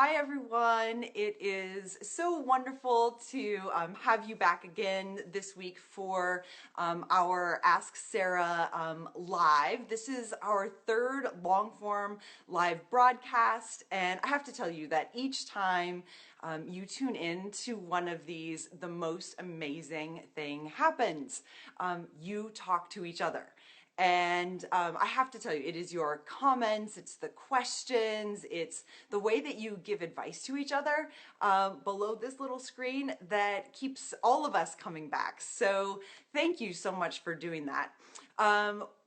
Hi everyone, it is so wonderful to have you back again this week for our Ask Sarah live. This is our third long form live broadcast, and I have to tell you that each time you tune in to one of these, the most amazing thing happens. You talk to each other. And I have to tell you, it is your comments, it's the questions, it's the way that you give advice to each other below this little screen that keeps all of us coming back. So thank you so much for doing that.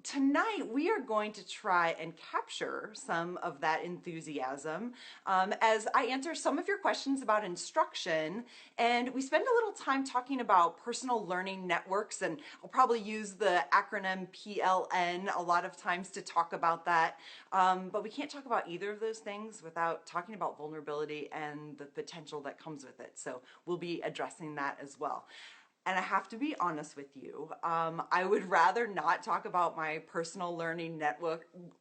Tonight we are going to try and capture some of that enthusiasm as I answer some of your questions about instruction, and we spend a little time talking about personal learning networks, and I'll probably use the acronym PLN a lot of times to talk about that, but we can't talk about either of those things without talking about vulnerability and the potential that comes with it, so we'll be addressing that as well. And I have to be honest with you, I would rather not talk about my personal learning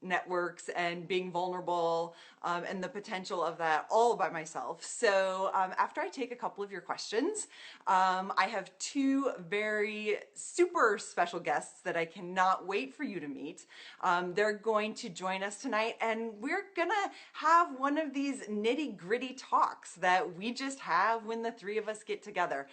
networks and being vulnerable and the potential of that all by myself. So after I take a couple of your questions, I have two very super special guests that I cannot wait for you to meet. They're going to join us tonight, and we're gonna have one of these nitty-gritty talks that we just have when the three of us get together.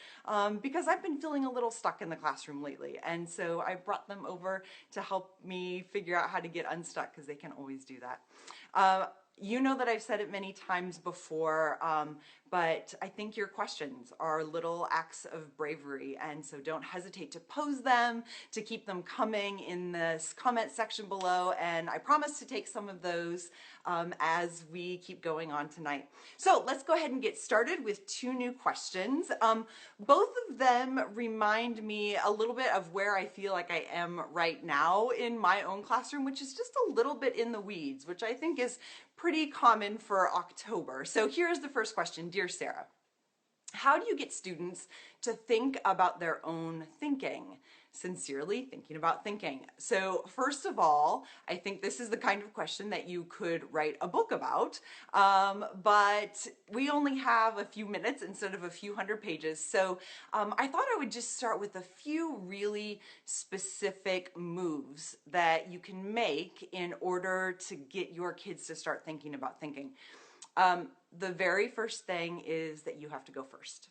Because I've been feeling a little stuck in the classroom lately, and so I brought them over to help me figure out how to get unstuck, because they can always do that. You know that I've said it many times before, but I think your questions are little acts of bravery, and so don't hesitate to pose them, to keep them coming in this comment section below, and I promise to take some of those as we keep going on tonight. So let's go ahead and get started with two new questions. Both of them remind me a little bit of where I feel like I am right now in my own classroom, which is just a little bit in the weeds, which I think is pretty common for October. So here's the first question. Dear Sarah, how do you get students to think about their own thinking? Sincerely, thinking about thinking. So first of all, I think this is the kind of question that you could write a book about, but we only have a few minutes instead of a few hundred pages. So I thought I would just start with a few really specific moves that you can make in order to get your kids to start thinking about thinking. The very first thing is that you have to go first.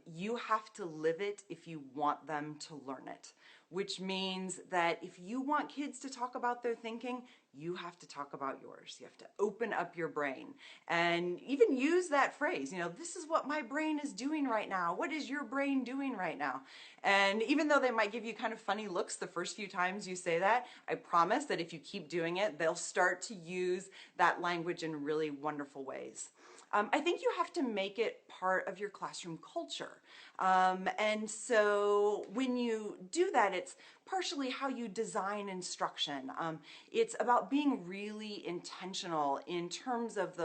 You have to live it if you want them to learn it, which means that if you want kids to talk about their thinking, you have to talk about yours. You have to open up your brain and even use that phrase, this is what my brain is doing right now. What is your brain doing right now? And even though they might give you kind of funny looks the first few times you say that, I promise that if you keep doing it, they'll start to use that language in really wonderful ways. I think you have to make it part of your classroom culture. And so when you do that, it's partially how you design instruction. It's about being really intentional in terms of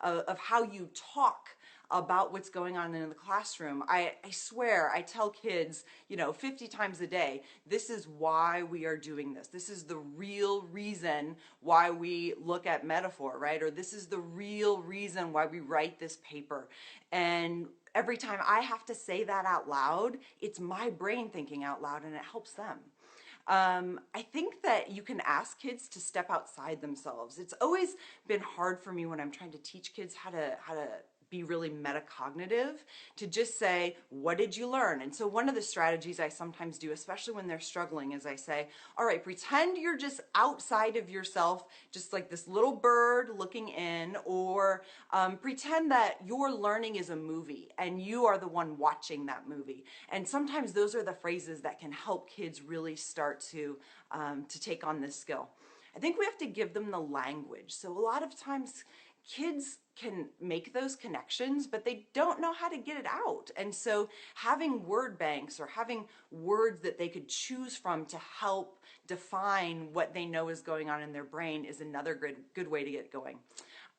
of how you talk about what's going on in the classroom. I swear, I tell kids, 50 times a day, this is why we are doing this. This is the real reason why we look at metaphor, right? Or this is the real reason why we write this paper. And every time I have to say that out loud, it's my brain thinking out loud, and it helps them. I think that you can ask kids to step outside themselves. It's always been hard for me when I'm trying to teach kids how to be really metacognitive, to just say, what did you learn? And so one of the strategies I sometimes do, especially when they're struggling, is I say, all right, pretend you're just outside of yourself, just like this little bird looking in, or pretend that your learning is a movie and you are the one watching that movie. And sometimes those are the phrases that can help kids really start to take on this skill. I think we have to give them the language. So a lot of times kids can make those connections, but they don't know how to get it out. And so having word banks or having words that they could choose from to help define what they know is going on in their brain is another good way to get going.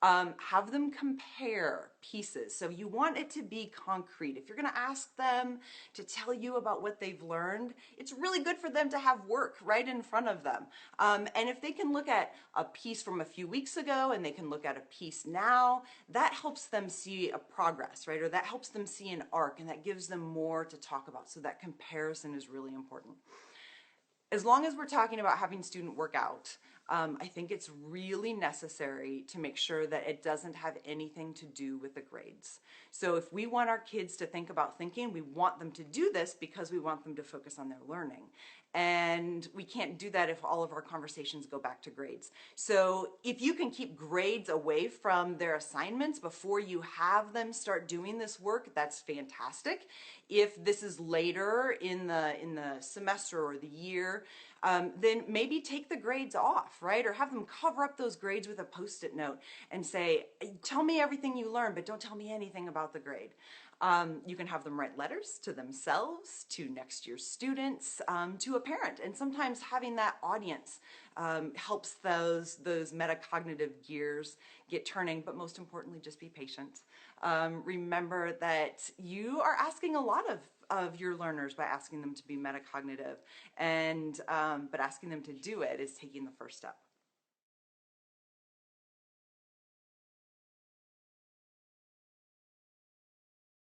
Have them compare pieces. So you want it to be concrete. If you're going to ask them to tell you about what they've learned, it's really good for them to have work right in front of them. And if they can look at a piece from a few weeks ago and they can look at a piece now, that helps them see a progress, right? Or that helps them see an arc, and that gives them more to talk about. So that comparison is really important. As long as we're talking about having student work out, I think it's really necessary to make sure that it doesn't have anything to do with the grades. So if we want our kids to think about thinking, we want them to do this because we want them to focus on their learning. And we can't do that if all of our conversations go back to grades. So if you can keep grades away from their assignments before you have them start doing this work, that's fantastic. If this is later in the semester or the year, then maybe take the grades off, right? Or have them cover up those grades with a Post-it note and say, tell me everything you learned, but don't tell me anything about the grade. You can have them write letters to themselves, to next year's students, to a parent. And sometimes having that audience helps those metacognitive gears get turning, but most importantly, just be patient. Remember that you are asking a lot of your learners by asking them to be metacognitive, and but asking them to do it is taking the first step.